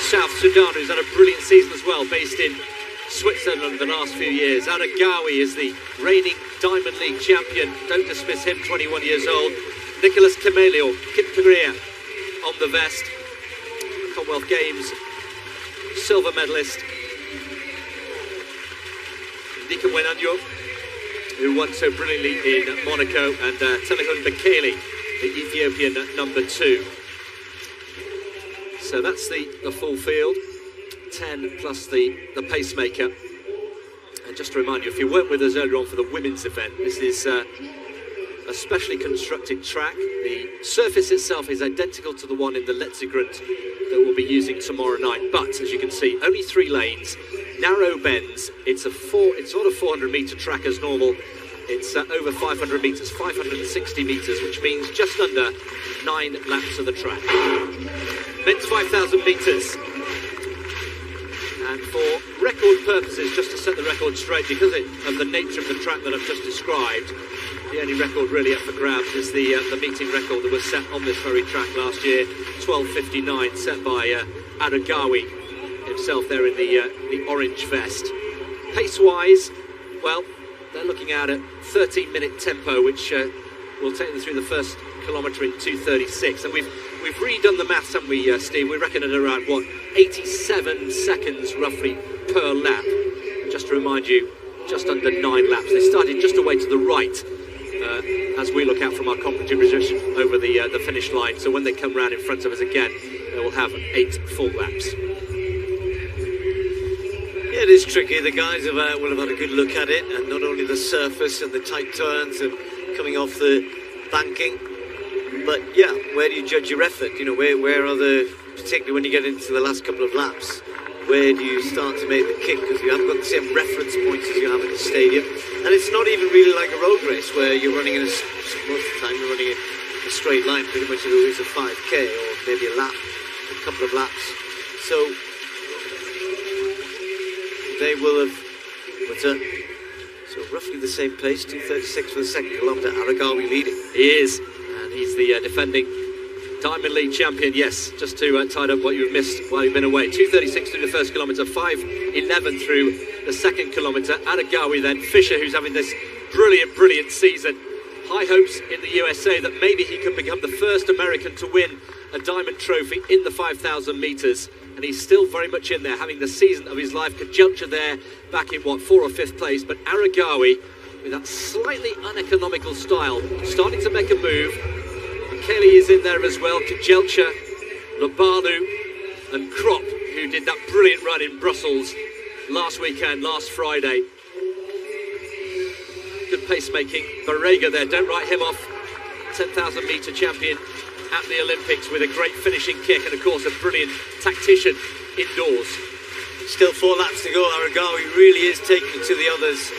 South Sudan, who's had a brilliant season as well, based in Switzerland the last few years. Aragawi is the reigning Diamond League champion. Don't dismiss him, 21 years old. Nicholas Kimeli Kipkorir on the vest. Commonwealth Games silver medalist. Nika Wenanyo, who won so brilliantly in Monaco, and Telehun Bekele, the Ethiopian #2. So that's the full field, 10 plus the pacemaker. And just to remind you, if you weren't with us earlier on for the women's event, this is a specially constructed track. The surface itself is identical to the one in the Letzigrund that we'll be using tomorrow night. But as you can see, only 3 lanes, narrow bends. It's sort of 400-metre track as normal. It's over 500 metres, 560 metres, which means just under 9 laps of the track. Men's 5,000 metres. And for record purposes, just to set the record straight, because of the nature of the track that I've just described, the only record really up for grabs is the meeting record that was set on this very track last year, 12:59, set by Aragawi himself there in the orange vest. Pace-wise, well, they're looking out at 13-minute tempo, which will take them through the first kilometre in 2:36. And we've redone the maths, haven't we, Steve? We reckon at around, 87 seconds roughly per lap. Just to remind you, just under 9 laps. They started just away to the right as we look out from our commentary position over the finish line. So when they come round in front of us again, they will have 8 full laps. Yeah, it is tricky. The guys will have had a good look at it, and not only the surface and the tight turns and coming off the banking, but yeah, where do you judge your effort? You know, where are the, particularly when you get into the last couple of laps, where do you start to make the kick? Because you haven't got the same reference points as you have in the stadium, and it's not even really like a road race where you're running in most of the time you're running in a straight line, pretty much always a 5k or maybe a couple of laps. So they will have, so roughly the same pace, 2:36 for the second kilometre. Aragawi leading. He is, and he's the defending Diamond League champion. Yes, just to tide up what you've missed while you've been away. 2:36 through the first kilometre, 5:11 through the second kilometre. Aragawi then, Fisher, who's having this brilliant season. High hopes in the USA that maybe he can become the first American to win a diamond trophy in the 5,000 metres. And he's still very much in there, having the season of his life. Kajelcha there, back in 4th or 5th place. But Aragawi, with that slightly uneconomical style, starting to make a move. And Kelly is in there as well. Kajelcha, Labalu, and Krop, who did that brilliant run in Brussels last weekend, last Friday. Good pacemaking. Barrega there, don't write him off. 10,000 metre champion at the Olympics with a great finishing kick, and of course a brilliant tactician indoors. Still 4 laps to go. Aragawi really is taking to the others.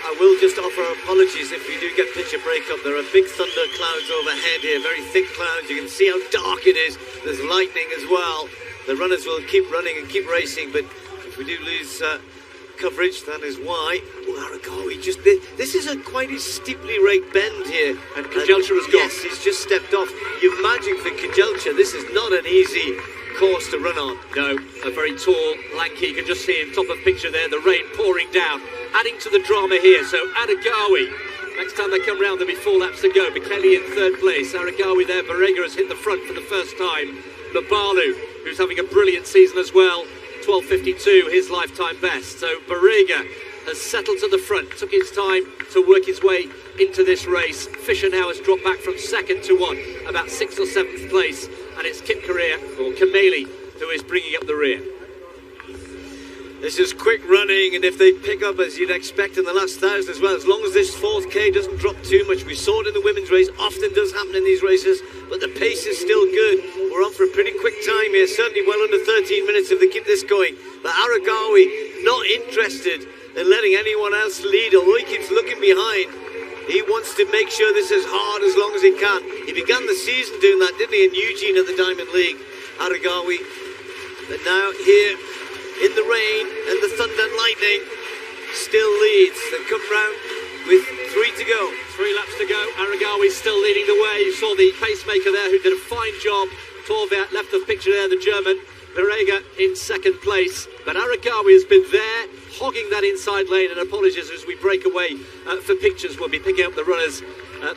I will just offer apologies if we do get picture breakup. There are big thunder clouds overhead here, very thick clouds. You can see how dark it is. There's lightning as well. The runners will keep running and keep racing, but if we do lose coverage, that is why. Aragawi, this is quite a steeply raked bend here. And Kajelcha has gone. Yes, he's just stepped off. You imagine for Kajelcha, this is not an easy course to run on. No, a very tall, lanky, you can just see him, top of picture there, the rain pouring down, adding to the drama here. So Aragawi, next time they come round, there'll be 4 laps to go. Bekele in 3rd place. Aragawi there, Barrega has hit the front for the first time. Labalu, who's having a brilliant season as well. 12:52, his lifetime best. So Barrega has settled to the front, took his time to work his way into this race. Fisher now has dropped back from 2nd to about 6th or 7th place, and it's Kipkorir, or Kimeli, who is bringing up the rear. This is quick running, and if they pick up as you'd expect in the last 1,000 as well, as long as this 4th K doesn't drop too much. We saw it in the women's race, often does happen in these races, but the pace is still good. We're on for a pretty quick time here, certainly well under 13 minutes if they keep this going. But Aragawi not interested in letting anyone else lead, although he keeps looking behind. He wants to make sure this is hard as long as he can. He began the season doing that, didn't he, in Eugene at the Diamond League, Aragawi. But now here in the rain and the thunder and lightning, still leads. They come round with 3 to go. 3 laps to go. Aragawi still leading the way. You saw the pacemaker there who did a fine job. Torvet, left of picture there, the German, Barega in second place, but Aragawi has been there, hogging that inside lane, and apologies as we break away for pictures. We'll be picking up the runners.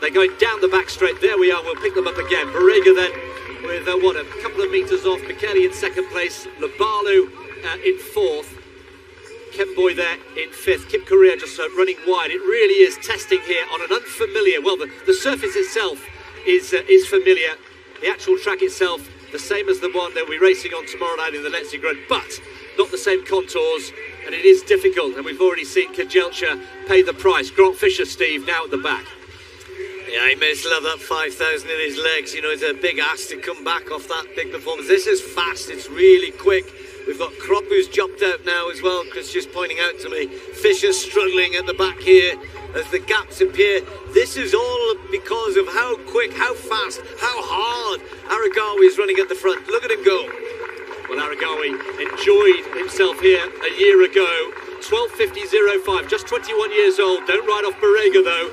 They're going down the back straight. There we are, we'll pick them up again. Barega then with, a couple of metres off. Kimeli in second place, Labalu in fourth. Kemboy there in fifth. Kipkorir just running wide. It really is testing here on an unfamiliar, well, the surface itself is familiar. The actual track itself, the same as the one that we're racing on tomorrow night in the Letzigrund, but not the same contours, and it is difficult, and we've already seen Kajelcha pay the price. Grant Fisher, Steve, now at the back. Yeah, he may still have that 5,000 in his legs. You know, it's a big ask to come back off that big performance. This is fast, it's really quick. We've got Kropp who's dropped out now as well. Chris just pointing out to me. Fisher struggling at the back here as the gaps appear. This is all because of how quick, how fast, how hard Aragawi is running at the front. Look at him go. Well, Aragawi enjoyed himself here a year ago. 12:50.05, just 21 years old. Don't ride off Barega though.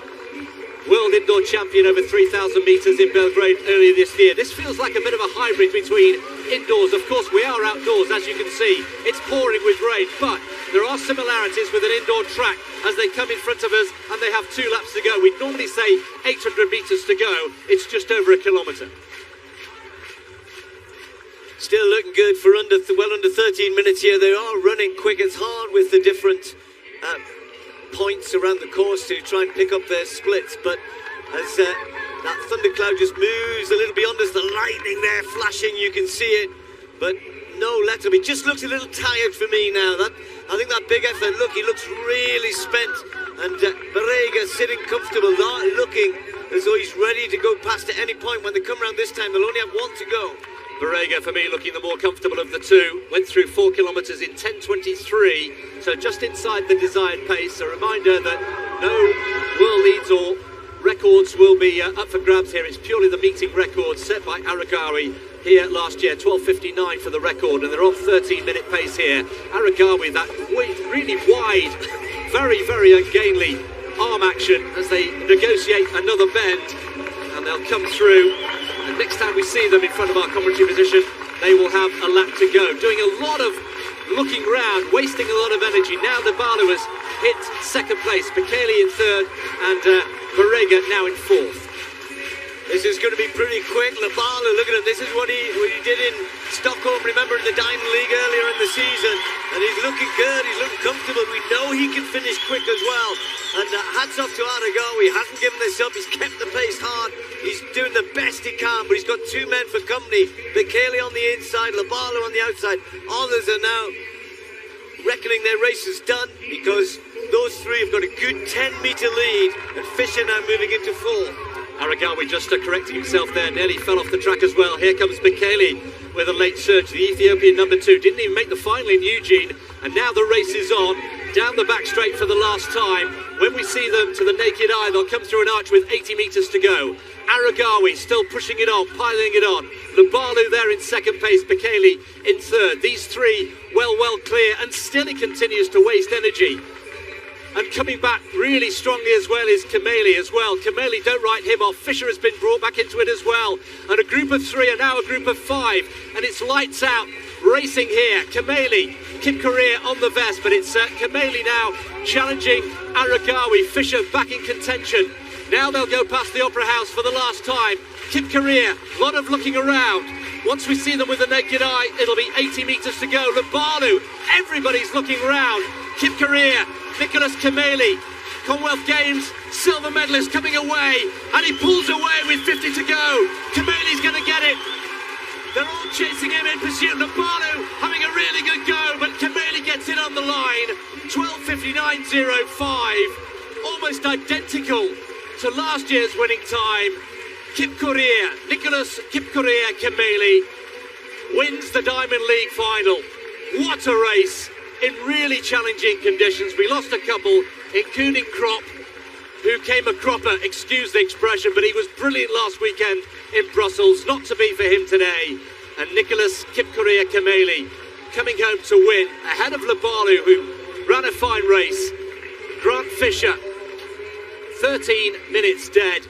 World indoor champion over 3,000 metres in Belgrade earlier this year. This feels like a bit of a hybrid between indoors. Of course, we are outdoors, as you can see. It's pouring with rain, but there are similarities with an indoor track as they come in front of us and they have 2 laps to go. We'd normally say 800 metres to go. It's just over a kilometre. Still looking good for well under 13 minutes here. They are running quick. It's hard with the different points around the course to try and pick up their splits, but as that thundercloud just moves a little beyond us, the lightning there flashing, you can see it, but no letter. He just looks a little tired for me now. I think that big effort, look, he looks really spent, and Barega sitting comfortable, not looking as though he's ready to go past at any point. When they come around this time, they'll only have 1 to go. Barega, for me, looking the more comfortable of the two. Went through 4 kilometres in 10:23, so just inside the desired pace. A reminder that no world leads or records will be up for grabs here. It's purely the meeting record set by Aragawi here last year, 12:59 for the record, and they're on 13-minute pace here. Aragawi, that really wide, very, very ungainly arm action as they negotiate another bend, and they'll come through. And next time we see them in front of our commentary position, they will have a lap to go. Doing a lot of looking round, wasting a lot of energy. Now the Labalu has hit second place, Kimeli in third, and Barega now in fourth. This is going to be pretty quick. Labalu, look at him. This is what he did in Stockholm, remember, in the Diamond League earlier in the season. And he's looking good. He's looking comfortable. We know he can finish quick as well. And hats off to Aragawi. He hasn't given this up. He's kept the pace hard. He's doing the best he can, but he's got 2 men for company. Kimeli on the inside, Labalu on the outside. Others are now reckoning their race is done because those 3 have got a good 10-metre lead. And Fisher now moving into 4. Aragawi just correcting himself there, nearly fell off the track as well. Here comes Kimeli with a late surge, the Ethiopian number 2. Didn't even make the final in Eugene, and now the race is on. Down the back straight for the last time. When we see them to the naked eye, they'll come through an arch with 80 metres to go. Aragawi still pushing it on, piling it on. Labalu there in second place, Kimeli in third. These 3 well clear, and still he continues to waste energy. And coming back really strongly as well is Kimeli as well. Kimeli, don't write him off. Fisher has been brought back into it as well. And a group of 3 and now a group of 5. And it's lights out racing here. Kimeli, Kipkorir on the vest, but it's Kimeli now challenging Aragawi. Fisher back in contention. Now they'll go past the Opera House for the last time. Kipkorir, a lot of looking around. Once we see them with the naked eye, it'll be 80 metres to go. Labalu, everybody's looking round. Kipkorir, Nicholas Kimeli, Commonwealth Games silver medalist coming away, and he pulls away with 50 to go. Kimeli's going to get it. They're all chasing him in pursuit. Labalu having a really good go, but Kimeli gets it on the line. 12:59.05, almost identical to last year's winning time. Kipkorir, Nicholas Kipkorir Kimeli wins the Diamond League final. What a race in really challenging conditions. We lost a couple, including Kropp, who came a cropper, excuse the expression, but he was brilliant last weekend in Brussels. Not to be for him today. And Nicholas Kipkorir Kimeli coming home to win ahead of Labalu, who ran a fine race. Grant Fisher, 13 minutes dead,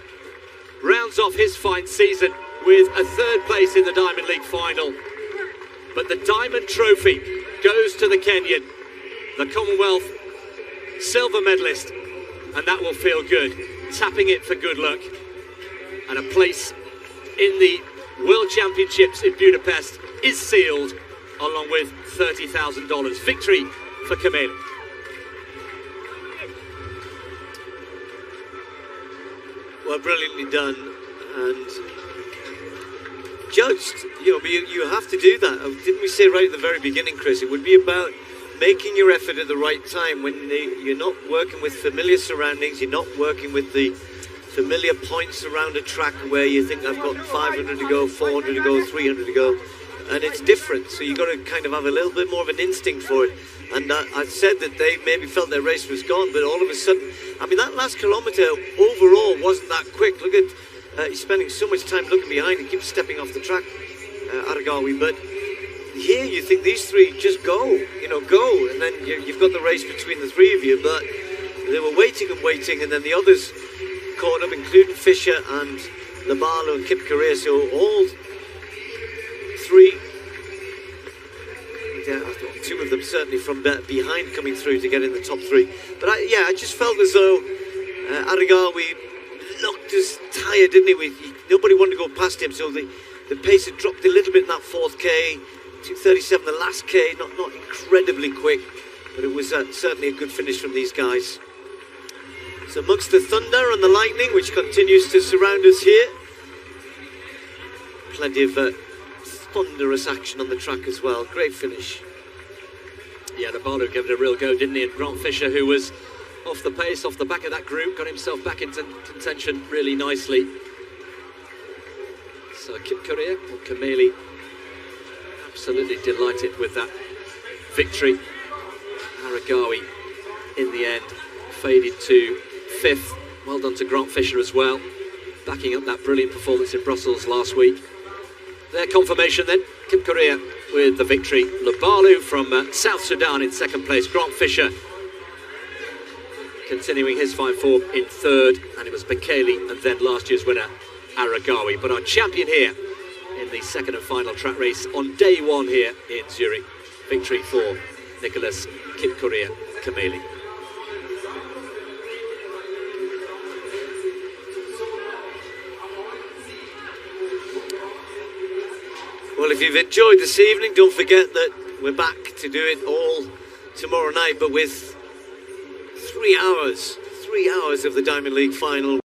rounds off his fine season with a 3rd place in the Diamond League final. But the Diamond Trophy goes to the Kenyan, the Commonwealth silver medalist, and that will feel good. Tapping it for good luck. And a place in the World Championships in Budapest is sealed, along with $30,000. Victory for Kimeli. Well, brilliantly done, and judged. You have to do that. Didn't we say right at the very beginning, Chris? It would be about making your effort at the right time when you're not working with familiar surroundings. You're not working with the familiar points around a track where you think I've got 500 to go, 400 to go, 300 to go, and it's different. So you've got to kind of have a little bit more of an instinct for it. And I said that they maybe felt their race was gone, but all of a sudden, I mean, that last kilometre overall wasn't that quick. Look at, he's spending so much time looking behind. He keeps stepping off the track, Aragawi. But here you think these three just go, go. And then you've got the race between the three of you. But they were waiting and waiting, and then the others caught up, including Fisher and Labalo and Kipkorir. So all three, two of them certainly from behind coming through to get in the top three. But I just felt as though Aragawi looked as tired, didn't he? Nobody wanted to go past him, so the pace had dropped a little bit in that 4th K. 2:37 the last K, not incredibly quick, but it was certainly a good finish from these guys. So amongst the thunder and the lightning, which continues to surround us here, plenty of thunderous action on the track as well. Great finish. Yeah, Labalo gave it a real go, didn't he? And Grant Fisher, who was off the pace, off the back of that group, got himself back into contention really nicely. So Kipkorir, or Kimeli, absolutely delighted with that victory. Aragawi, in the end, faded to 5th. Well done to Grant Fisher as well, backing up that brilliant performance in Brussels last week. Their confirmation then, Kipkorir with the victory. Labalo from South Sudan in 2nd place. Grant Fisher continuing his fine form in 3rd, and it was Bekele and then last year's winner Aragawi. But our champion here in the 2nd and final track race on day 1 here in Zurich. Victory for Nicholas Kipkorir Kimeli. Well, if you've enjoyed this evening, don't forget that we're back to do it all tomorrow night, but with 3 hours of the Diamond League final.